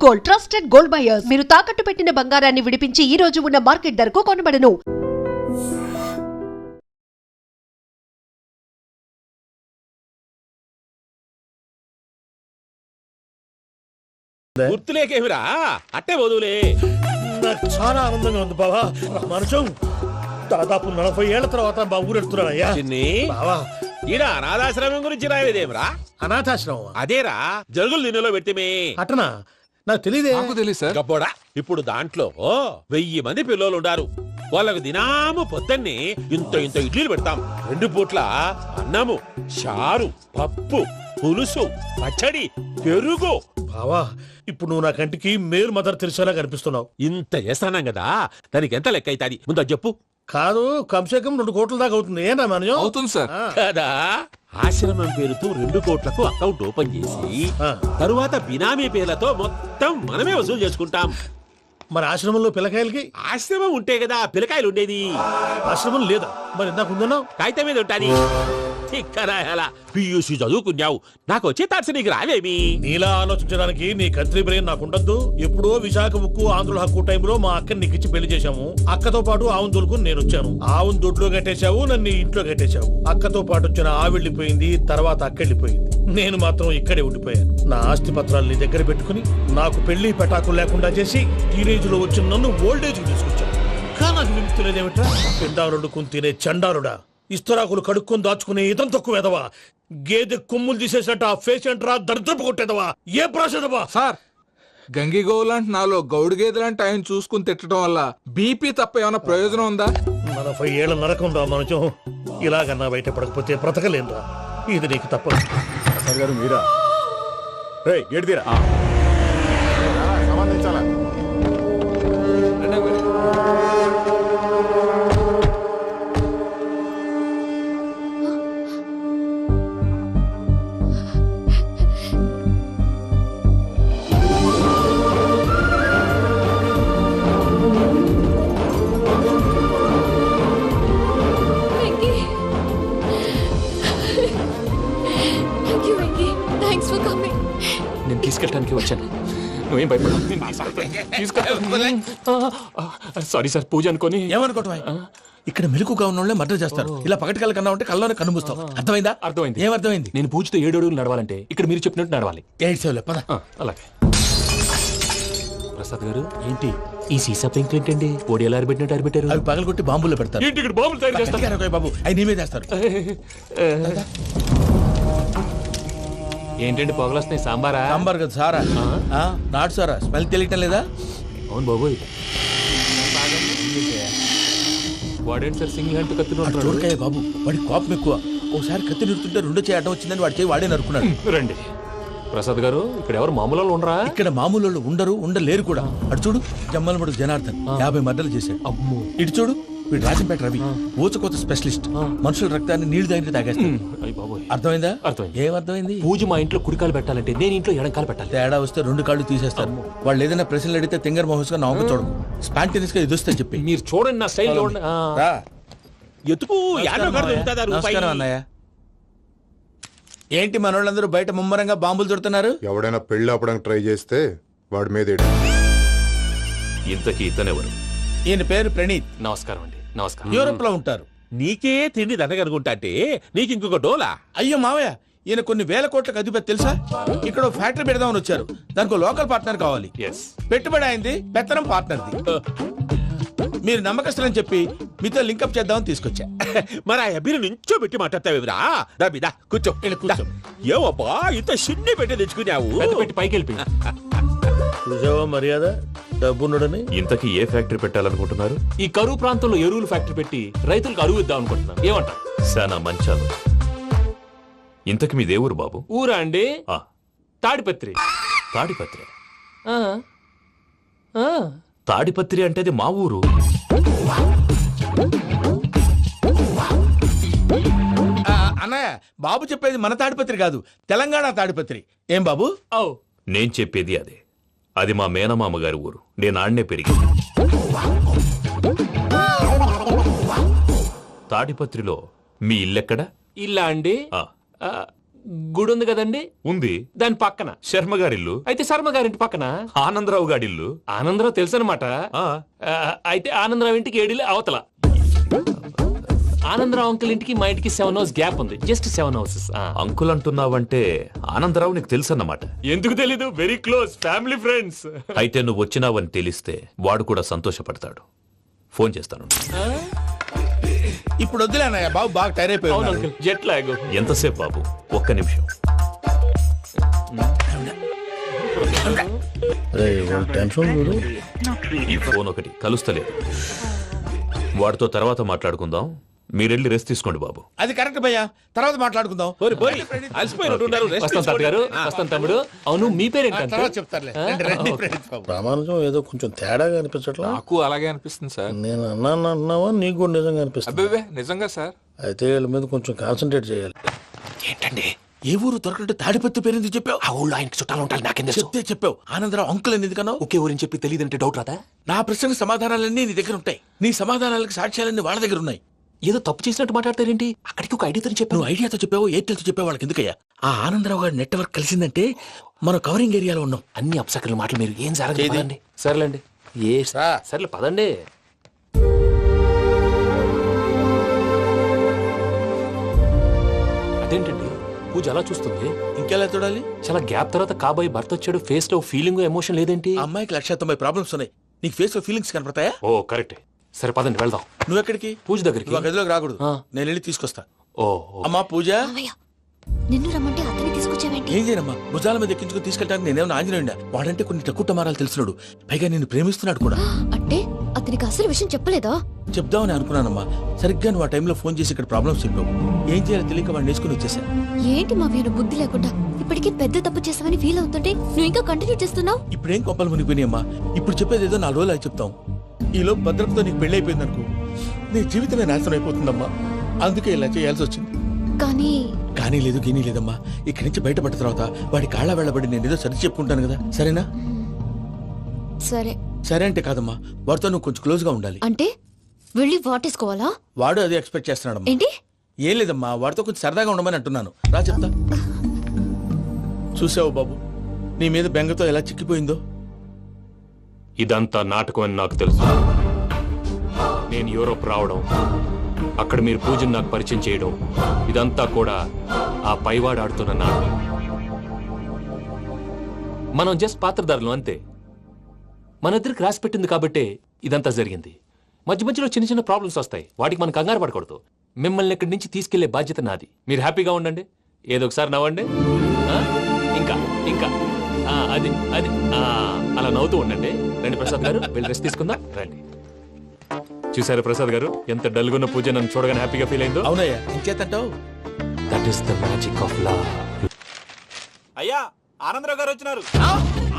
Gold, trusted gold buyers. మీరు తాకట్టు పెట్టిన బంగారాన్ని విడిపించి ఈ రోజు ఉన్న మార్కెట్ ధరకు కొనబడను. గుర్తులేకేమిరా అట్టే వదులే. నాకు చాలా ఆనందంగా ఉంది బావా. మనసం దాదాపు 40 ఏళ్ల తర్వాత బా ఊరెడుతున్నానయ్యా. చిన్ని బావా ఈడ అనాథాశ్రమం గురించి రాయలేదేమిరా? అనాథాశ్రమం అదేరా జరుగులు దీనిలో పెట్టిమే. అటనా? నాకు తెలియదే. తెలియదు సార్. గబ్బోడా, ఇప్పుడు దాంట్లో 1000 మంది పిల్లలు ఉండారు. వాళ్ళకు దినాము పొద్దున్నే ఇంత ఇడ్లీలు పెడతాం. 2 పూట్ల అన్నము, చారు, పప్పు, పులుసు, పచ్చడి, పెరుగు. బావా ఇప్పుడు నువ్వు నా కంటికి మేరు మదర్ తెలిసేలా కనిపిస్తున్నావు. ఇంత చేస్తానం కదా, దానికి ఎంత లెక్క అవుతుంది ముందు అది చెప్పు. కాదు, కంసే కం 2 కోట్ల దాకా అవుతుంది. ఏనా మనం? అవుతుంది సార్. కదా, ఆశ్రమం పేరుతో 2 కోట్లకు అకౌంట్ ఓపెన్ చేసి తరువాత బినామీ పేర్లతో మొత్తం మనమే వసూలు చేసుకుంటాం. మరి ఆశ్రమంలో పిల్లకాయలకి? ఆశ్రమం ఉంటే కదా పిల్లకాయలు ఉండేది. ఆశ్రమం లేదా? మరి ఇందాక ఉందన్నావు. కాగితం మీద ఉంటాది. ఇక్కడ పియూసీ చదువుకున్నావు, నాకు వచ్చే తాట్స్ నీకు రావేమి? నీలా ఆలోచించడానికి నీ కత్రి బ్రెయిన్ నాకు ఉండద్దు. ఎప్పుడో విశాఖ ఉక్కు ఆంధ్రుల హక్కు టైంలో మా అక్కని నీకు ఇచ్చి పెళ్లి చేశాము. అక్కతో పాటు ఆవును దొడుకుని నేను వచ్చాను. ఆవును దొడ్లో కట్టేశావు, నన్ను ఇంట్లో కట్టేశావు. అక్కతో పాటు వచ్చిన ఆవిళ్ళిపోయింది, తర్వాత అక్కెళ్ళిపోయింది. నేను మాత్రం ఇక్కడే ఉండిపోయాను. నా ఆస్తి పత్రాలు నీ దగ్గర పెట్టుకుని నాకు పెళ్లి పెటాకులు లేకుండా చేసి టీనేజ్ లో వచ్చిన నన్ను ఓల్డేజ్ తీసుకొచ్చాను. కానీ నాకు విముక్తి లేదేమిట్రా? పిండారుడుకుని తినే చండారుడా, ఇస్తరాకులు కడుక్కొని దాచుకునే ఇతం తక్కువ ఎదవా, గేదె కొమ్ములు తీసేసట ఆ పేషెంట్ రా దరిద్రపు కొట్టేదవా, ఏ ప్రాసెదవా? సార్, గంగి గోవులాంటి నాలో గౌడు గేదెలాంటి ఆయన చూసుకుని తిట్టడం వల్ల బీపీ తప్ప ఏమైనా ప్రయోజనం ఉందా? 40 ఏళ్ల నరకం రా మనచం. ఇలాగన్నా బయట పడకపోతే బ్రతకలేనురా. ఇది నీకు తప్పదు. సార్ గారు మీరా? రే గేడిదిరా సంబంధించాలా? నేను తీసుకెళ్ళడానికి వచ్చాను, నువ్వేం భయపడవు. సారీ సార్, పూజ అనుకోని. ఏమనుకోవటం? ఇక్కడ మెలకుగా ఉన్న వాళ్ళే మర్డర్ చేస్తారు. ఇలా పగటి కళ్ళ కన్నా ఉంటే కళ్ళలోనే కనుమూస్తావు. అర్థమైందా? అర్థమైంది. ఏమర్థమైంది? నేను పూజతో 7 అడుగులు నడవాలంటే ఇక్కడ మీరు చెప్పినట్టు నడవాలి. 8 సేవలే పద. అలాగే. ప్రసాద్ గారు, ఏంటి ఈ సీసా పెంకులు ఏంటండి? పొడి ఎలా అరబెట్టినట్టు అరబెట్టారు? అవి పగలగొట్టి బాంబుల్లో పెడతారు. ఏంటి ఇక్కడ బాంబులు తయారు చేస్తారు? బాబు అవి నేమే చేస్తారు. ఏంటండి పొగలొస్తున్నాయి? సాంబారా? సాంబార్ కదా సారా. నాటు సారా. స్మెల్ తెలియటం లేదా? అవును బాబోయ్. వాడేంటి సార్ సింగిల్ హ్యాండ్ కత్తినట్టు? చూడకాయ బాబు, వాడి కోపం ఎక్కువ. ఒకసారి కత్తి నిరుతుంటే 2 చేయి అడ్డం వచ్చిందని వాడి చేయి వాడే నరుకున్నాడు. రండి ప్రసాద్ గారు, ఇక్కడ ఎవరు మామూలు వాళ్ళు ఉండరా? ఇక్కడ మామూలు వాళ్ళు ఉండరు, ఉండలేరు కూడా. అటు చూడు, జమ్మలమడు జనార్దన్ 50 మర్డర్లు చేశాడు. అమ్మో. ఇటు చూడు, వీడు రాజంపేట రవి ఊచకోత స్పెషలిస్ట్. మనుషుల రక్తాన్ని నీళ్లు దగ్గర తాగేస్తాడు. అర్థమైందా? అర్థమైంది. ఏమర్థమైంది? పూజ మా ఇంట్లో కుడికాలు పెట్టాలంటే నేను ఇంట్లో ఎడంకాలు పెట్టాలి. తేడా వస్తే 2 కాళ్ళు తీసేస్తారు. వాళ్ళు ఏదైనా ప్రశ్నలు అడిగితే తింగర్ మహోస్ గా నవ్వు చూడకు. స్పాంటినియస్ గా ఎదుస్తా చెప్పి. మీరు చూడండి, నా స్టైల్ చూడండి. ఎతుకు నమస్కారం అన్నయ్య. ఏంటి మనోళ్ళందరూ బయట ముమ్మరంగా బాంబులు దొరుకుతున్నారు? ఎవడైనా పెళ్లి ఆపడానికి ట్రై చేస్తే వాడి మీద ఇంతకీ ఇతనెవరు? ఈయన పేరు ప్రణీత్. నమస్కారం అండి. నమస్కారం. యూరోప్ లో ఉంటారు. నీకే తిండి దండగనుకుంటా అంటే నీకు ఇంకొక డోలా? అయ్యో మావయ్య, ఈయన కొన్ని వేల కోట్లకు అధిపతి తెలుసా? ఇక్కడ ఫ్యాక్టరీ పెడదామని వచ్చారు. దానికి లోకల్ పార్ట్నర్ కావాలి. పెట్టుబడి అయింది, పెత్తనం పార్ట్నర్ది. మీరు నమ్మకస్తులని చెప్పి మీతో లింకప్ చేద్దామని తీసుకొచ్చా. మరి ఆ అబ్బిని నుంచో పెట్టి మాట్లాడతావేమిరా? రబిదా కూర్చో. ఏవబ్బా ఇంత సిన్ని పెట్టి తెచ్చుకున్నావు? పెట్టి పైకి వెళ్ళిపోయి. చూసావా మర్యాద? డబ్బున్నడని. ఇంతకీ ఏ ఫ్యాక్టరీ పెట్టాలనుకుంటున్నారు? ఈ కరువు ప్రాంతంలో ఎరువులు ఫ్యాక్టరీ పెట్టి రైతులకు అరువు ఇద్దాం అనుకుంటున్నాను. ఏమంటారు? శానా మంచాలు. ఇంతకి మీ దేవురు బాబు? ఊరా అండి? తాడిపత్రి. తాడిపత్రి? తాడిపత్రి అంటే అది మా ఊరు. అన్నయ్య, బాబు చెప్పేది మన తాడిపత్రి కాదు, తెలంగాణ తాడిపత్రి. ఏం బాబు? నేను చెప్పేది అదే. అది మా మేనమామ గారి ఊరు. నేను ఆడనే పెరిగింది. తాడిపత్రిలో మీ ఇల్లెక్కడ? ఇల్లా అండి? గుడి ఉంది కదండి, ఉంది. దాని పక్కన. శర్మ గారిల్లు. అయితే శర్మ గారింటి పక్కన ఆనందరావు గారిల్లు. ఆనందరావు తెలుసు అనమాట. ఆ, అయితే ఆనందరావు ఇంటికి 7 అవతల. ఆనందరావు అంకుల్ ఇంటికి మా ఇంటికి 7 hours గ్యాప్ ఉంది, జస్ట్ 7 houses. అంకుల్ అంటున్నావంటే ఆనందరావు నీకు తెలుసన్నమాట. ఎందుకు తెలీదు, వెరీ క్లోజ్ ఫ్యామిలీ ఫ్రెండ్స్. అయితే నువ్వు వచ్చినావని తెలిస్తే వాడు కూడా సంతోషపడతాడు. ఫోన్ చేస్తాను. ఇప్పుడు వద్దులే అన్నయ్య, బాబు బాగా టైర్ అవును అయిపోయాడు. Uncle, jet lag. ఎంతసేపు బాబు? ఒక్క నిమిషం. ఈ ఫోన్ ఒకటి కలుస్తలేదు. వాడితో తర్వాత మాట్లాడుకుందాం. మీరెళ్ళి రెస్ట్ తీసుకోండి బాబు. అది కరెక్ట్ భయ్యా, తర్వాత మాట్లాడుకుందాం. అలసిపోయినట్టున్నారు. rest వస్తాం తాత గారు, తీసుకోండి. వస్తాం తమ్ముడు. అవును, మీ పేరేంటి తర్వాత అంకుల్? చెప్తారులే. రండి, రండి, ఫ్రెండ్స్ బాబు. ప్రామాణికం ఏదో కొంచెం తేడాగా అనిపించట్లా. నాకు అలాగే అనిపిస్తుంది సార్. నేను అన్నాను అంటున్నావా, నీకు కూడా నిజంగా అనిపిస్తుంది. అబ్బే నిజంగా సార్. అయితే వీళ్ళ మీద కొంచెం కాన్సన్ట్రేట్ చేయాలి. ఏంటండి ఏ ఊరు దొరకట్టు తాడిపత్రి పేరు ఎందుకు చెప్పావు? ఆ ఊళ్ళో ఆయనకి చుట్టాలు ఉంటారు, నాకేం చెప్తే చెప్పావు. ఆనందరావు అంకుల్ అని ఎందుకన్నావు? ఒకే ఊరిని చెప్పి తెలియదంటే డౌట్ రాదా? నా ప్రశ్నకు సమాధానాలన్నీ నీ దగ్గర ఉంటాయి. నీ సమాధానాలకు సాక్ష్యాలన్నీ వాళ్ళ దగ్గర ఉన్నాయి. ఏదో తప్పు చేసినట్టు మాట్లాడతారేంటి? అక్కడికి ఒక ఐడియాతో చెప్పాను. నువ్వు ఐడియాతో చెప్పావు, ఎయిర్టెల్తో చెప్పావు, వాళ్ళకి ఎందుకయ్యా? ఆ ఆనందరావు గారి నెట్వర్క్ కలిసిందంటే మనం కవరింగ్ ఏరియాలో ఉన్నాం. అన్ని అప్సకర్ల మాటలు మీరు ఏం జరగదు. ఏది? పదండి. సర్లేండి. సర్లే పదండి. అదేంటండి పూజ అలా చూస్తుంది? ఇంకెలా చూడాలి? చాలా గ్యాప్ తర్వాత కాబోయే భర్త వచ్చాడు, ఫేస్ లో ఫీలింగ్ ఎమోషన్ లేదేంటి? ఆ అమ్మాయికి 190 ప్రాబ్లమ్స్ ఉన్నాయి. నీకు ఫేస్ లో ఫీలింగ్స్ కనపడతాయా? ఓ కరెక్ట్. సరే పదండి వెళ్దాం. నువ్వు ఎక్కడికి? పూజ దగ్గరికి. నువ్వు ఆ గదిలోకి రాకూడదు. ఆ. నేను వెళ్ళి తీసుకొస్తా. ఓ అమ్మా పూజ, మావయ్య, నిన్ను రమ్మంటే అతన్ని తీసుకొచ్చావేంటి? ఏం చేయనమ్మా? భుజాల మీద ఎక్కించుకుని తీసుకెళ్ళడానికి నేనేమన్నా ఆంజనేయుడా? వాడంటే కొన్ని తక్కువ టమారాలు తెలిసినాడు, పైగా నేను ప్రేమిస్తున్నాడు కూడా. అంటే అతనికి అసలు విషయం చెప్పలేదా? చెప్దామని అనుకున్నానమ్మా. సరిగ్గా నువ్వు ఆ టైంలో ఫోన్ చేసి ఇక్కడ ప్రాబ్లమ్స్ చెప్పావు. ఏం చేయాలో తెలియక వాడిని నేర్చుకుని వచ్చేసా. ఏంటి మావయ్య నువ్వు బుద్ధి లేకుండా ఇప్పటికీ పెద్ద తప్పు చేసావని ఫీల్ అవుతుంటే నువ్వు ఇంకా కంటిన్యూ చేస్తున్నావు? ఇప్పుడేం కొప్పలు మునిగిపోయినాయమ్మా. ఇప్పుడు చెప్పేది ఏదో 4 రోజులు అది చెప్తాం. ఈలో భద్రతతో నీకు పెళ్లి అయిపోయింది అనుకో, నీ జీవితమే నాశనం అయిపోతుందమ్మా. అందుకే ఇలా చేయాల్సి వచ్చింది. కానీ కానీ లేదు గీనీ లేదమ్మా. ఇక్కడి నుంచి బయటపడ్డ తర్వాత వాడి కాళ్ళ వెళ్ళబడి నేను ఏదో సరి చెప్పుకుంటాను కదా, సరేనా? సరే. సరే అంటే కాదమ్మా, వాడితో నువ్వు కొంచెం క్లోజ్ గా ఉండాలి. అంటే వెళ్ళి వాటేసుకోవాలా? వాడు అదే ఎక్స్పెక్ట్ చేస్తున్నాడమ్మా. ఏంటి? ఏం లేదమ్మా, వాడితో కొంచెం సరదాగా ఉండమని అంటున్నాను. రా చెప్తా. చూసావు బాబు, నీ మీద బెంగతో ఎలా చిక్కిపోయిందో. ఇదంతా నాటకం అని నాకు తెలుసు. నేను యూరోప్ రావడం, అక్కడ మీరు పూజను నాకు పరిచయం చేయడం, ఇదంతా కూడా ఆ పైవాడు ఆడుతున్న నాటకం. మనం జస్ట్ పాత్రధారులు అంతే. మన ఇద్దరికి రాసి పెట్టింది కాబట్టే ఇదంతా జరిగింది. మధ్య మధ్యలో చిన్న చిన్న ప్రాబ్లమ్స్ వస్తాయి, వాటికి మనం కంగారు పడకూడదు. మిమ్మల్ని ఇక్కడి నుంచి తీసుకెళ్లే బాధ్యత నాది. మీరు హ్యాపీగా ఉండండి, ఏదో ఒకసారి నవ్వండి. ఆ? ఇంకా ఇంకా అది అది అలా నవ్వుతూ ఉండండి. రండి ప్రసాద్ గారు, వెళ్ళి రెస్ట్ తీసుకుందాం. రండి. చూసారా ప్రసాద్ గారు, ఎంత డల్గున్న పూజ నన్ను చూడగానే హ్యాపీగా ఫీల్ అయిందో? అవునయ్యా, ఇంకేతంటావు? That is the magic of love. అయ్యా, ఆనందరావు గారు వచ్చినారు.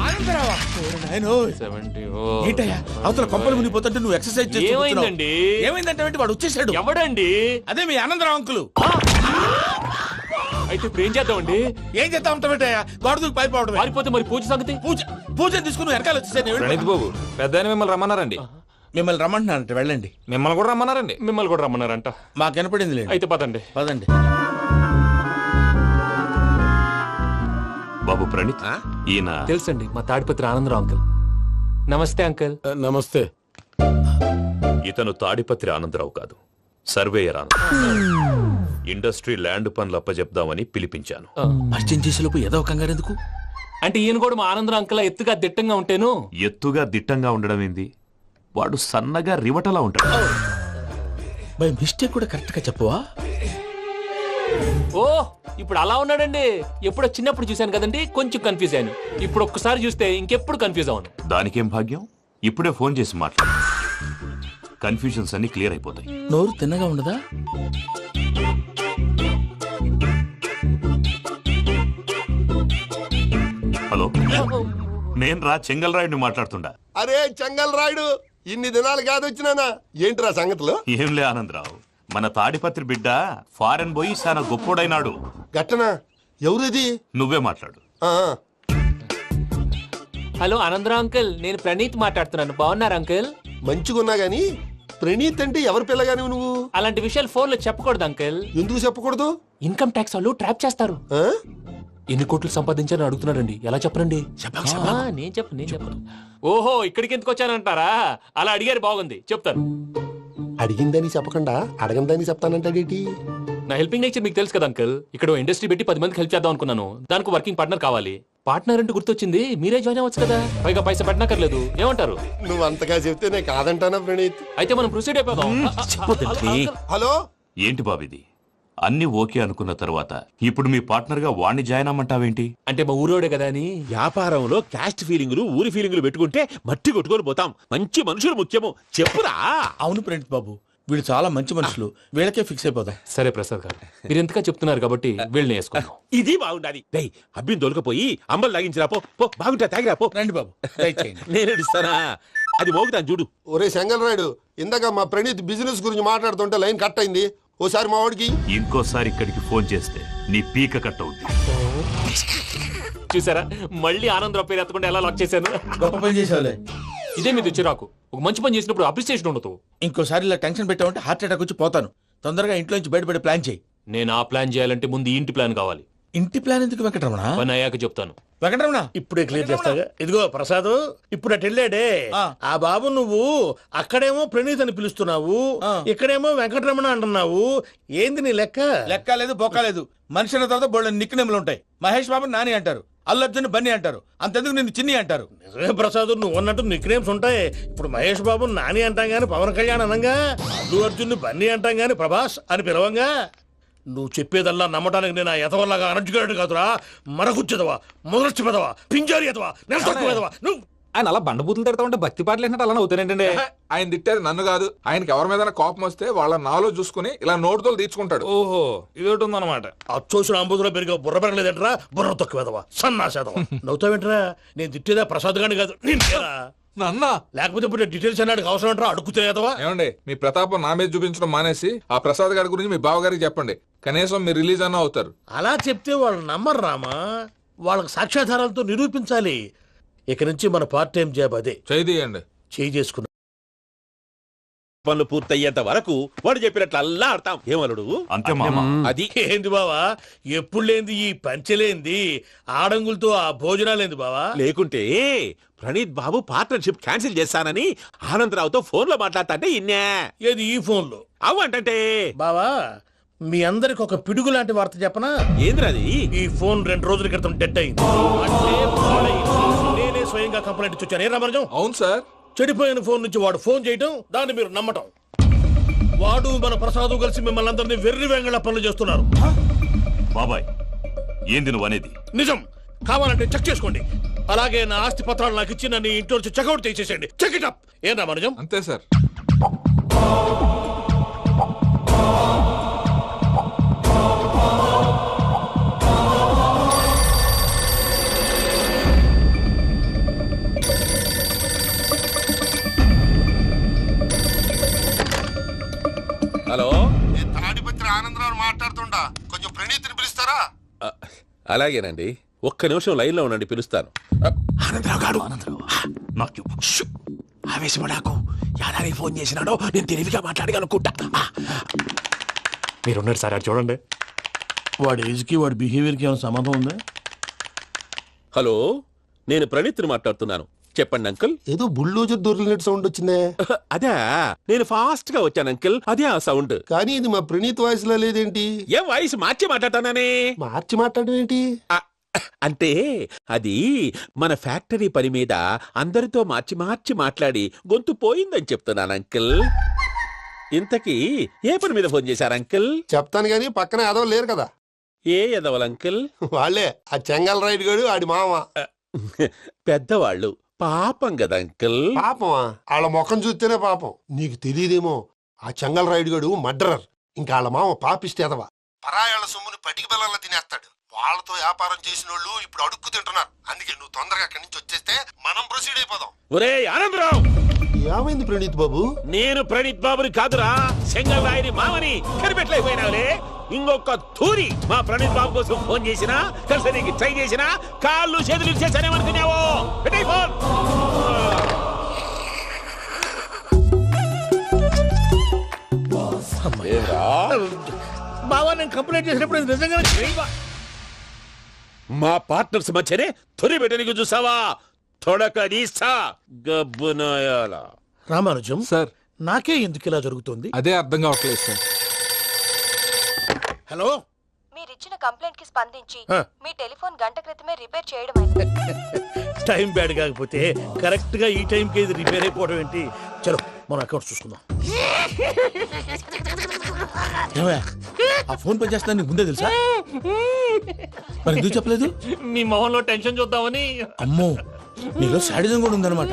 ఆనందరావా? ఓరి నాయనో. 70. ఏంటయ్యా అవతల కొంపలు మునిగిపోతుంటే నువ్వు ఎక్సర్సైజ్ చేస్తూ కూర్చున్నావు. ఏమైందండి? ఏమైందంటే వాడు వచ్చేసాడు. ఎవడండి? అదే మీ ఆనందరావు అంకులు. అయితే ఇప్పుడు ఏం చేద్దామండి? ఏం చేస్తా ఉంటావేటయ్యా? వాడు దూకి పైపోవడమే. పారిపోతే మరి పూజ సంగతి? పూజ తీసుకుని వెనకాల వచ్చేసాను. ప్రణీత్ బాబు, పెద్ద మిమ్మల్ని రమ్మన్నారండి. మిమ్మల్ని రమ్మంటున్నానంటే వెళ్ళండి. మిమ్మల్ని కూడా రమ్మన్నారండి. మిమ్మల్ని కూడా రమ్మన్నారంట. మాకు వినపడింది లేదు. అయితే పదండి. పదండి. బాబు ప్రణీత్, ఈయన తెలుసండి, మా తాడిపత్రి ఆనందరావు అంకుల్. నమస్తే అంకుల్. నమస్తే. ఇతను తాడిపత్రి ఆనందరావు కాదు, సర్వేయర్ ఆనందరావు. ఇండస్ట్రీ ల్యాండ్ పనులు అప్పజెప్దామని పిలిపించాను. పరిచయం చేసేలోపు ఏదో కంగారు ఎందుకు? అంటే ఈయన కూడా మా ఆనందరావు అంకుల్ ఎత్తుగా దిట్టంగా ఉంటేను. ఎత్తుగా దిట్టంగా ఉండడం ఏంది? వాడు సన్నగా రివటలా ఉంటాడు. బై మిస్టేక్ కూడా కరెక్ట్ గా చెప్పవా? ఓ ఇప్పుడు అలా ఉన్నాడండి. ఎప్పుడో చిన్నప్పుడు చూశాను కదండి, కొంచెం కన్ఫ్యూజ్ అయ్యాను. ఇప్పుడు ఒక్కసారి చూస్తే ఇంకెప్పుడు కన్ఫ్యూజ్ అవ్వను. దానికేం భాగ్యం? ఇప్పుడే ఫోన్ చేసి మాట్లాడు, కన్ఫ్యూజన్స్ అన్ని క్లియర్ అయిపోతాయి. నోరు తిన్నగా ఉండదా? హలో, నేను రా చెంగల్రాయుడిని మాట్లాడుతుండా. అరే చెంగల్ రాయుడు, ఇన్ని దినాలు కాదు వచ్చినానా? ఏంట్రా సంగతులు? ఏంలే ఆనందరావు, మన తాడిపత్రి బిడ్డ ఫారెన్ పోయి చాలా గొప్పోడైనాడు. గట్టనా? ఎవరిది? నువ్వే మాట్లాడు. ఆ, హలో ఆనందరావు అంకుల్, నేను ప్రణీత్ మాట్లాడుతున్నాను. బాగున్నారు అంకుల్? మంచిగున్నా గాని ప్రణీత్ అంటే ఎవరి పిల్లగాని నువ్వు? అలాంటి విషయాలు ఫోన్ లో చెప్పకూడదు అంకిల్. ఎందుకు చెప్పకూడదు? ఇన్కమ్ ట్యాక్స్ వాళ్ళు ట్రాప్ చేస్తారు. ఆ? ఎన్ని కోట్లు సంపాదించాలని అడుగుతున్నారండి, ఎలా చెప్పరండి? నేను చెప్పను. ఓహో, ఇక్కడికి ఎందుకు వచ్చానంటారా? అలా అడిగారు, బాగుంది, చెప్తాను. అడిగిందని చెప్పకుండా అడగందని చెప్తానంటాడేటి? నా హెల్పింగ్ నేచర్ మీకు తెలుసు కదా అంకల్. ఇక్కడ ఇండస్ట్రీ పెట్టి 10 మందికి హెల్ప్ చేద్దాం అనుకున్నాను. దానికి వర్కింగ్ పార్ట్నర్ కావాలి. పార్ట్నర్ అంటే గుర్తొచ్చింది, మీరే జాయిన్ అవ్వచ్చు కదా, పైగా పైసా పెట్టనక్కర్లేదు. ఏమంటారు? నువ్వు అంతగా చెప్తే నేను కాదంటానా ప్రణీత్? అయితే మనం ప్రొసీడ్ అయిపోదాం. హలో, ఏంటి బాబిది? అన్ని ఓకే అనుకున్న తర్వాత ఇప్పుడు మీ పార్ట్నర్ గా వాణ్ణి జాయిన్ అమ్మంటావేంటి? అంటే మా ఊరోడే కదా అని. వ్యాపారంలో క్యాస్ట్ ఫీలింగులు ఊరి ఫీలింగులు పెట్టుకుంటే మట్టి కొట్టుకొని పోతాం. మంచి మనుషులు ముఖ్యము, చెప్పురా. అవును ప్రణీత్ బాబు, వీళ్ళు చాలా మంచి మనుషులు, వీళ్ళకే ఫిక్స్ అయిపోదాం. సరే ప్రసాద్ గారు, మీరు ఎంతగా చెప్తున్నారు కాబట్టి వీళ్ళని వేసుకున్నాం. ఇది బాగుండాలి. డేయ్, అబ్బిని దొలకపోయి అంబలు లాగించిరా పో. పో, బాగుంటా, తాగిరా పో. రండి బాబు, దయచేయండి. నేను ఇస్తానా? అది మోగుతాను చూడు. ఒరే చెంగల్ రాయుడు, ఇందాక మా ప్రణీత్ బిజినెస్ గురించి మాట్లాడుతుంటే లైన్ కట్ అయింది. ఓసారి మా వాడికి ఇంకోసారి ఇక్కడికి ఫోన్ చేస్తే నీ పీక కట్ అవుతుంది. చూసారా, మళ్ళీ ఆనందరావు పేరు ఎత్తకుండా ఎలా లాక్ చేశాను. గొప్ప పని చేసేవాళ్ళే. ఇదే మీద చిరాకు. ఒక మంచి పని చేసినప్పుడు అప్రిసియేషన్ ఉండదు. ఇంకోసారి ఇలా టెన్షన్ పెట్టామంటే హార్ట్ అటాక్ వచ్చి పోతాను. తొందరగా ఇంట్లో నుంచి బయటపడే ప్లాన్ చేయి. నేను ఆ ప్లాన్ చేయాలంటే ముందు ఇంటి ప్లాన్ కావాలి. ఇంటి ప్లాన్ ఎందుకు వెంకటరమణ? పని అయ్యాక చెప్తాను. వెంకటరమణ, ఇప్పుడే క్లియర్ చేస్తాగా. ఇదిగో ప్రసాద్, ఇప్పుడు అటు వెళ్ళాడే ఆ. ఆ బాబు, నువ్వు అక్కడేమో ప్రణీత్ అని పిలుస్తున్నావు, ఆ. ఇక్కడేమో వెంకటరమణ అంటున్నావు. ఏంది నీ లెక్క? లెక్క లేదు, బొక్క లేదు. మనిషి అన్న తర్వాత బోళ్ళ నిక్నెములు ఉంటాయి. మహేష్ బాబు నాని అంటారు, అల్లు అర్జున్ బన్నీ అంటారు, అంతెందుకు నిన్ను చిన్ని అంటారు. నిజమే ప్రసాద్, నువ్వు అన్నట్టు నిక్నేమ్స్ ఉంటాయి. ఇప్పుడు మహేష్ బాబు నాని అంటాం గాని పవన్ కళ్యాణ్ అనంగా, అల్లు అర్జున్ బన్నీ అంటాం గాని ప్రభాస్ అని పిలవంగా. నువ్వు చెప్పేదల్లా నమ్మటానికి నేను ఆ ఎతవల్లాగా అనర్జుకేటెడ్ కాదురా. మరగుచ్చదవా, మొదలచ్చి పెదవా, పింజారి ఎదవా, నెలసొక్కుదవా నువ్వు. ఆయన అలా బండబూతులు తిడతా ఉంటే భక్తి పాటలు ఏంటంటే అలా అవుతానంటే. ఆయన తిట్టేది నన్ను కాదు, ఆయనకి ఎవరి మీద కోపం వస్తే వాళ్ళ నాలో చూసుకుని ఇలా నోటుతో తీర్చుకుంటాడు. ఓహో, ఇదొకటి ఉందన్నమాట. అచ్చోసిన అంబుధులో పెరిగే బుర్ర పెరగలేదంటరా, బుర్ర తొక్కువేదవా, సన్నాసేదవా. నవ్వుతావేంట్రా? నేను తిట్టేదా ప్రసాద్ గాని కాదు, నిన్నేరా. నన్న లేకపోతే ఇప్పుడు డీటెయిల్స్ అన్నాడు అవసరం అంటారా? అడుగుతాయేదవా. ఏమండి, మీ ప్రతాపం నా మీద చూపించడం మానేసి ఆ ప్రసాద్ గారి గురించి మీ బావగారికి చెప్పండి. కనీసం మీరు రిలీజ్ అన్న అవుతారు. అలా చెప్తే వాళ్ళు నమ్మరు రామా. వాళ్ళకి సాక్ష్యాధారాలతో నిరూపించాలి. ఇక నుంచి మన పార్ట్ టైం జాబ్ అదే. చేయండి. చేయి చేసుకున్నా పనులు పూర్తయ్యేంత వరకు వాడు చెప్పినట్లు అల్లా ఆడతాం. ఏమలుడు? అంతే మామ. అది ఏంది బావా, ఎప్పుడు లేంది ఈ పంచలేంది, ఆడంగులతో ఆ భోజనాలేంది బావా? లేకుంటే ప్రణీత్ బాబు పార్ట్నర్షిప్ క్యాన్సిల్ చేస్తానని ఆనందరావుతో ఫోన్ లో మాట్లాడతాంటే ఇన్నే. ఏది ఈ ఫోన్ లో? అవ్వంటే బావా, మీ అందరికి ఒక పిడుగు లాంటి వార్త చెప్పనా? ఏంద్రది? ఈ ఫోన్ 2 రోజుల క్రితం డెడ్ అయింది. అంటే పాడైంది. నేనే స్వయంగా కంప్లైంట్ ఇచ్చి వచ్చాను. ఏ రామరాజం? అవును సార్. చెడిపోయిన ఫోన్ నుంచి వాడు ఫోన్ చేయటం, దాన్ని మీరు నమ్మటం. వాడు మన ప్రసాదు కలిసి మిమ్మల్ని అందరినీ వెర్రి వెంగళ పనులు చేస్తున్నారు. బాబాయ్, ఏంది నువ్వు అనేది? నిజం. కావాలంటే చెక్ చేసుకోండి. అలాగే నా ఆస్తి పత్రాలు నాకు ఇచ్చి నన్ను ఇంట్లో నుంచి చెక్అౌట్ చేసేసండి. Check it up. ఏం రామరాజం? అంతే సార్. హలో, నేను తాడిపత్రి ఆనందరావు మాట్లాడుతుండా, కొంచెం ప్రణీత్ని పిలుస్తారా? అలాగేనండి, ఒక్క నిమిషం లైన్ లో ఉండండి, పిలుస్తాను. ఆనందరావు గాడు. నాకు ఆవేశపడాకు. యాదానికి ఫోన్ చేసినాడో నేను తెలివిగా మాట్లాడగలనుకుంటా. మీరున్నారు సార్, చూడండి. వాడి ఏజ్ కి వాడి బిహేవియర్ కి ఏమైనా సంబంధం ఉందా? హలో, నేను ప్రణీత్ని మాట్లాడుతున్నాను. చెప్పండి అంకుల్. ఏదో బుల్డోజర్ దొరికినట్టు సౌండ్ వచ్చిందే. అదే, నేను ఫాస్ట్ గా వచ్చాను అంకుల్, అదే ఆ సౌండ్. కానీ ఇది మా ప్రణీత్ వాయిస్ లో లేదేంటి? ఏ వాయిస్ మార్చి మాట్లాడతాననే? మార్చి మాట్లాడడం ఏంటి? అంటే అది మన ఫ్యాక్టరీ పని మీద అందరితో మార్చి మార్చి మాట్లాడి గొంతు పోయిందని చెప్తున్నాను అంకుల్. ఇంతకీ ఏ పని మీద ఫోన్ చేశారు అంకుల్? చెప్తాను గానీ పక్కన ఏదో లేరు కదా. ఏ ఎదవల్ అంకుల్? వాళ్ళే ఆ చెంగల్ రైడ్ గడు ఆడి మామ. పెద్దవాళ్ళు, పాపం కదా అంకుల్. పాపమా? వాళ్ళ ముఖం చూస్తేనే పాపం. నీకు తెలియదేమో, ఆ చెంగల్ రైడ్ గడు మర్డరర్. ఇంకా వాళ్ళ మామ పాపిస్తేదవా. పరాయాళ్ళ సొమ్ముని పటికి బెల్లంలో తినేస్తాడు. వాళ్ళతో వ్యాపారం చేసిన వాళ్ళు ఇప్పుడు అడుక్కు తింటున్నారు. అందుకే నువ్వు తొందరగా అక్కడి నుంచి వచ్చేస్తే మనం ప్రొసీడ్ అయిపోదాం. ఒరే ఆనందరావు, ఏమైంది ప్రణీత్ బాబు? నేను ప్రణీత్ బాబుని కాదురా, సెంగల్ రాయని మామని. కనిపెట్టలేకపోయినావులే. ఇంకొక తూరి మా ప్రణీత్ బాబు కోసం ఫోన్ చేసినా, కలిసి నీకు ట్రై చేసినా కాళ్ళు చేతులు ఇచ్చేసానేమనుకున్నావు. పెట్టేయ్ ఫోన్. బావా నేను కంప్లైంట్ చేసినప్పుడు ఇది నిజంగానే చేయవా? మా పార్ట్నర్స్ మధ్యనే తొలి పెట్టడానికి చూసావా? తొడక నీస్తా గబ్బునాయాల. రామానుజం సార్ నాకే ఎందుకు ఇలా జరుగుతుంది? అదే అర్థం కావట్లేదు సార్. హలో, మీరిచ్చిన కంప్లైంట్ కి స్పందించి ఆ. మీ టెలిఫోన్ గంట క్రితమే రిపేర్ చేయడం అయింది. టైం బ్యాడ్ కాకపోతే కరెక్ట్ గా ఈ టైం కి ఇది రిపేర్ అయిపోవడం ఏంటి? చలో మన అకౌంట్ చూసుకుందాం. ఏమయ్య, ఆ ఫోన్ పని చేస్తున్నా నీకు ముందే తెలుసా? మరి ఎందుకు చెప్పలేదు? మీ మొహంలో టెన్షన్ చూద్దామని. అమ్మో, నీలో శాడిజం కూడా ఉందన్నమాట.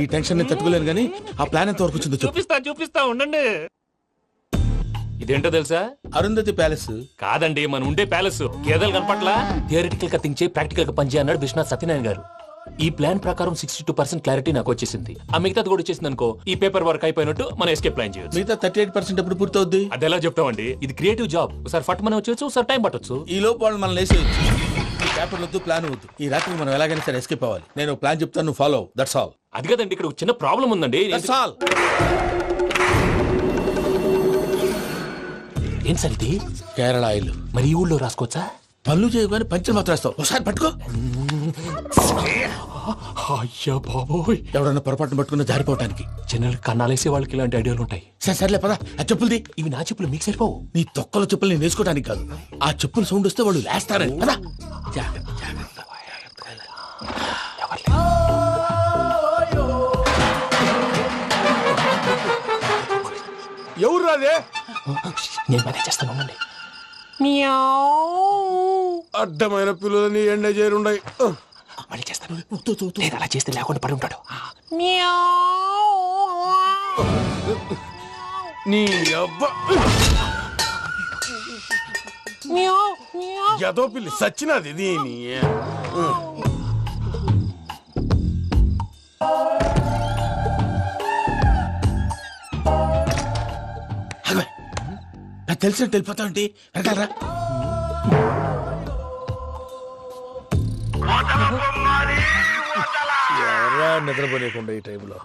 ఈ టెన్షన్ నేను తట్టుకోలేను కానీ ఆ ప్లాన్ ఎంత వరకు వచ్చిందో చెప్పు. చూపిస్తా ఉండండి. ఇదేంటో తెలుసా? అరుంధతి ప్యాలెస్. కాదండి, మన ఉండే ప్యాలెస్. గేదెలు కనపట్లా? థియరిటికల్ గా థింక్ చేయి, ప్రాక్టికల్ గా పనిచేయ అన్నాడు విశ్వనాథ్ సత్యనారాయణ గారు. ఈ ప్లాన్ ప్రకారం 62% క్లారిటీ నాకు వచ్చేసింది. ఆ మిగతాది కూడా వచ్చేసింది అనుకో, ఈ పేపర్ వర్క్ అయిపోయినట్టు మనం ఎస్కేప్ ప్లాన్ చేయొచ్చు. మిగతా 38% ఎప్పుడు పూర్తవుద్ది? అది ఎలా చెప్తామండి? ఇది క్రియేటివ్ జాబ్. ఒకసారి ఫట్ మనం వచ్చేచ్చు, ఒకసారి టైం పట్టొచ్చు. ఈ లోపు వాళ్ళు మనం లేసేయచ్చు. ఈ పేపర్ వద్దు, ప్లాన్ వద్దు. ఈ రాత్రికి మనం ఎలాగైనా సరే ఎస్కేప్ అవ్వాలి. నేను ప్లాన్ చెప్తాను, నువ్వు ఫాలో. That's all. అది కదండి, ఇక్కడ ఒక చిన్న ప్రాబ్లం ఉందండి. That's all. ఏం సార్ ఇది? కేరళ ఆయిల్. మరి ఈ ఊళ్ళో రాసుకోవచ్చా? పనులు చేయగానే పంచర్ మాత్రం వేస్తావు. ఒకసారి పట్టుకో. అయ్యా బాబోయ్, ఎవడన్నా పొరపాటున పట్టుకున్న జారిపోవటానికి. జనరల్ కన్నాలేసే వాళ్ళకి ఇలాంటి ఐడియాలు ఉంటాయి. సర్లే పదా, ఆ చెప్పులది. ఇవి నా చెప్పులు మీకు సరిపోవు. నీ తొక్కల చెప్పులు నేను వేసుకోవడానికి కాదు, ఆ చెప్పులు సౌండ్ వస్తే వాళ్ళు లేస్తారని. పదా. ఎవరు రాదే? నేను పదే చేస్తాను, ఉండండి. అడ్డమైన పిల్లలని ఎండ చేరుండయి. మళ్ళీ చేస్తాను. లేదు, అలా చేస్తే లేకుండా పడి ఉంటాడు. నీ అవ్వ ఎదో పిల్లి సచ్చినది దీని. తెలిసినట్టు వెళ్ళిపోతావంటి వెనకాలరా. ఎవరా నిద్రపోలేకుండా ఈ టైంలో?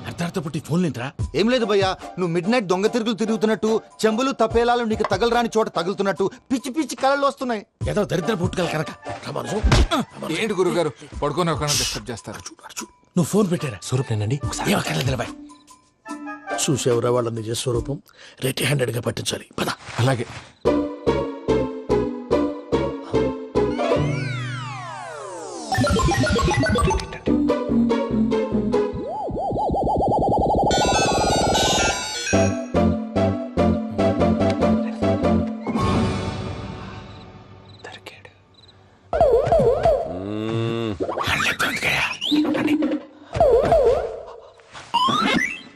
అర్ధార్థ పుట్టి ఫోన్ లేంట్రా? ఏం లేదు భయ్యా, నువ్వు మిడ్ నైట్ దొంగ తిరుగులు తిరుగుతున్నట్టు, చెంబులు తపేలాలు నీకు తగలరాని చోట తగులుతున్నట్టు పిచ్చి పిచ్చి కళలు వస్తున్నాయి. ఏదో దరిద్ర పుట్టుకల కనుక. ఏంటి గురుగారు పడుకొని ఒక డిస్టర్బ్ చేస్తారు? నువ్వు ఫోన్ పెట్టారా? స్వరూప్ నేనండి. నిలబాయ్. చూసేవరా వాళ్ళ నిజ స్వరూపం. రెట్టి హ్యాండెడ్ గా పట్టించాలి. పద. అలాగే.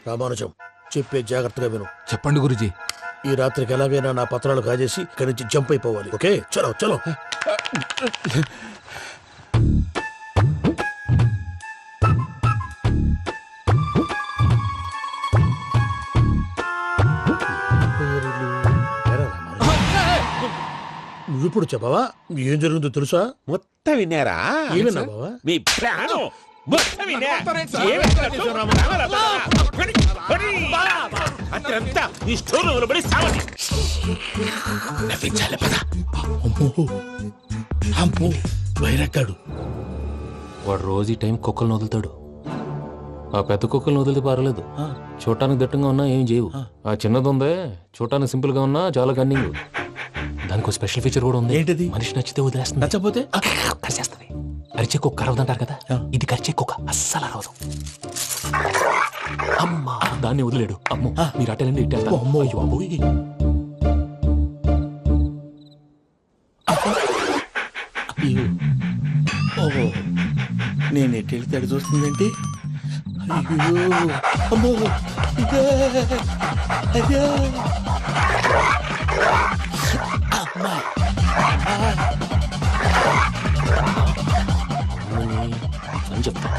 రామానుజం, చెప్పే జాగ్రత్తగా విను. చెప్పండి గురుజీ. ఈ రాత్రికి ఎలాగైనా నా పత్రాలు కాజేసి ఇక్కడి నుంచి జంప్ అయిపోవాలి. ఓకే, చలో చలో. నువ్వు ఇప్పుడు చెప్పవా ఏం జరుగుతుందో తెలుసా? మొత్తం విన్నారా? ఏమన్నా బావా? మీ ప్రాణం మొత్తం విన్నా? అత్రంతా ఈ స్టోర్ రూమ్ లో పడి సావని. నవ్వించాలి. పద. అమ్మో అమ్మో, బైరక్కాడు. వాడు రోజు ఈ టైం కుక్కలను వదులుతాడు. ఆ పెద్ద కుక్కలను వదిలితే పర్లేదు, చూడటానికి దట్టంగా ఉన్నా ఏం చేయవు. ఆ చిన్నది ఉందే, చూడటానికి సింపుల్ గా ఉన్నా చాలా కన్నింగ్. దానికి ఒక స్పెషల్ ఫీచర్ కూడా ఉంది. ఏంటిది? మనిషి నచ్చితే వదిలేస్తుంది, నచ్చపోతే కరిచేస్తుంది. అరిచే కుక్క అరవదంటారు కదా, ఇది కరిచే కుక్క అస్సలు అరవదు. అమ్మా, దాన్ని వదిలేడు. అమ్మో, మీరు అటెండి ఇటు వెళ్తారు. అమ్మో, అయ్యో బాబోయ్. ఓహో, నేను ఎటు వెళ్తే అటు చూస్తుందేంటి? అయ్యో అమ్మో, ఇదే అయ్యో అమ్మా. అని చెప్తా.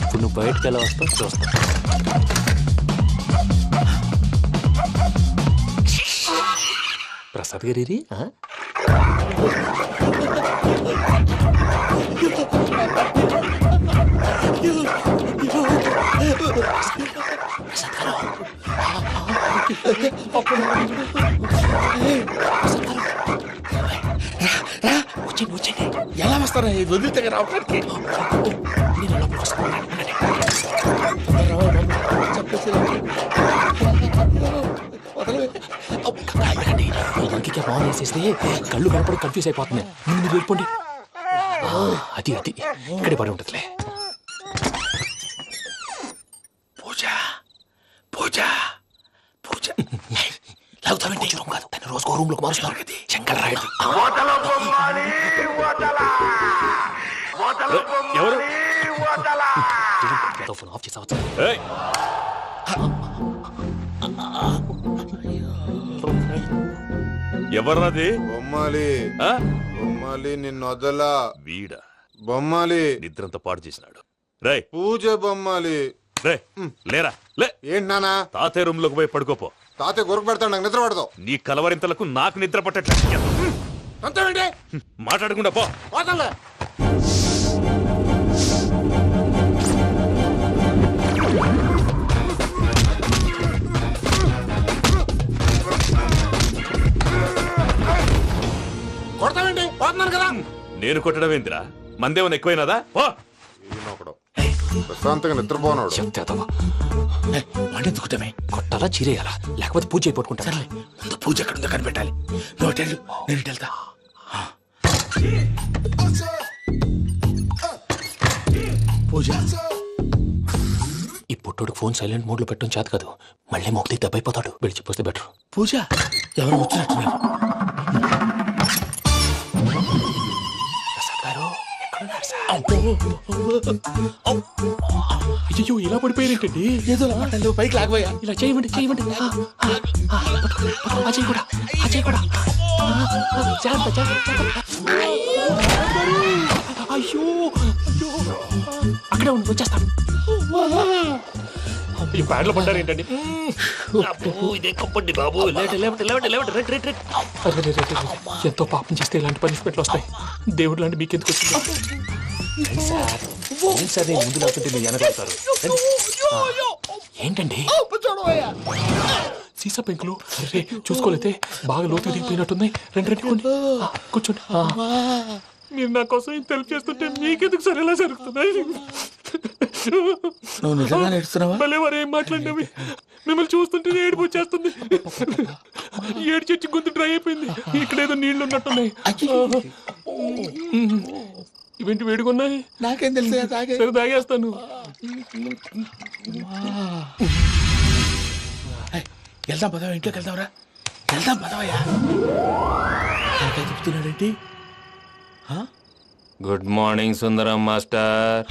ఇప్పుడు నువ్వు బయటకు ఎలా వస్తావు చూస్తా. ప్రసాద్ గారి అప్పుడు ఎలా వస్తారా ఇది వదిలితే రావడానికి ఫోన్ వేసేస్తే కళ్ళు కనపడి కన్ఫ్యూజ్ అయిపోతున్నాయి. మీరు వెళ్ళిపోండి. అది అది ఇక్కడే పడి ఉంటుందిలే. పూజ పూజ పూజ లాగుతామంటే రూమ్ కాదు, తన రోజుకో రూమ్ లోకి మారుస్తున్నారు కదా శంకర్ రాయుడు. ఎవరు ఫోన్ ఆఫ్ చేసావచ్చు. ఏయ్! ఎవర్రాది? బొమ్మాలి ఆ? బొమ్మాలి నిన్ను వదలా. వీడా బొమ్మాలి నిద్రంతా పాడు చేసినాడు. రే పూజ బొమ్మాలి. రే లేరా లే. ఏంటి నానా? తాతయ్య రూమ్ లోకి పోయి పడుకోపో. తాతయ్య గురకు పెడతాడు, నాకు నిద్ర పడతావు. నీ కలవరింతలకు నాకు నిద్ర పట్టేట అంతేంటి? మాట్లాడకుండా పో. పోతాలే. కొడతావేంటి? పోతున్నాను కదా. నేను కొట్టడం ఏందిరా? మందేమన్నా ఎక్కువైనదా? పో. ఈయనొకడు ప్రశాంతంగా నిద్రపోనాడు. వండెత్తుకుంటామే కొట్టాలా చీరేయాలా లేకపోతే పూజ అయిపోట్టుకుంటా. సర్లే ముందు పూజ ఎక్కడ ఉందో కనిపెట్టాలి. నువ్వు టెల్, నేను ఇటు వెళ్తా. పూజ ఈ పుట్టుడికి ఫోన్ సైలెంట్ మోడ్ లో పెట్టడం చేత కాదు. మళ్ళీ మొక్కి దెబ్బైపోతాడు. విడిచిపోతే బెటర్. పూజ ఎవరు వచ్చినట్టున్నారు. అయ్యో ఇలా పడిపోయారేంటండి? ఏదో పట్టాలి, పైకి లాగబోయా. ఇలా చేయమండి చేయమండి. అజయ్ కూడా అజయ్ కూడా జాగ్రత్త జాగ్రత్త. అయ్యో అయ్యో అక్కడే ఉండి వచ్చేస్తాను. ఈ ప్యాడ్లో పడ్డారు ఏంటండి? ఎంతో పాపం చేస్తే ఇలాంటి పనిష్మెంట్లు వస్తాయి. దేవుడు లాంటి మీకెందుకు వచ్చింది సార్? నేను ముందు లేకుంటే మీరు వెనకాడతారు. ఏంటండి సీసా పెంకులు? అరే చూసుకోలేతే బాగా లోతుగా దిగిపోయినట్టున్నాయి. రెండు రెండు కూర్చోండి. మీరు నా కోసం ఇంత హెల్ప్ చేస్తుంటే మీకెందుకు సరే ఎలా జరుగుతున్నాయి? నువ్వు నిజంగా నేర్చుతున్నావా? భలే వారు ఏం మాట్లాడినవి. మిమ్మల్ని చూస్తుంటే ఏడుపు వచ్చేస్తుంది. ఏడు చెట్టు గొంతు డ్రై అయిపోయింది. ఇక్కడ ఏదో నీళ్లు ఉన్నట్టున్నాయి. ఇవేంటి వేడుకున్నాయి? నాకేం తెలుసు, సరే తాగేస్తాను. వెళ్దాం పదవా, ఇంట్లోకి వెళ్దాంరా. వెళ్దాం పదవయ్యా. నాకై చెప్తున్నాడేంటి? గుడ్ మార్నింగ్ సుందరం మాస్టర్.